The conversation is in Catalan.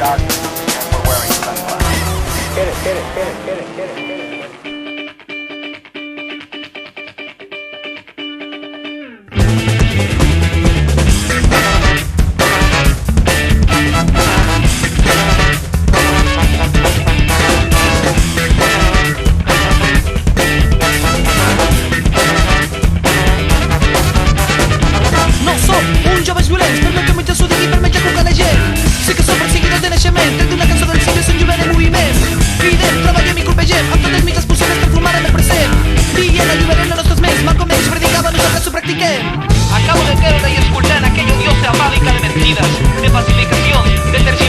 dark and we're wearing sunglasses. Hit it. No som uns joves violents, permet que s'ho digui, permet que cuca la gent. Sí que som perseguidors de naixement, tret d'una cançó del cicle són jovent en moviment. Cridem, treballem i colpegem, amb totes les mitjans possibles per formar en el present. Dient, alliberem les nostres ments, Malcolm X predicava, nosaltres ho practiquem. Acabo de creure y escuchar aquella odiosa fábrica de mentiras, de falsificación, de tergiversación.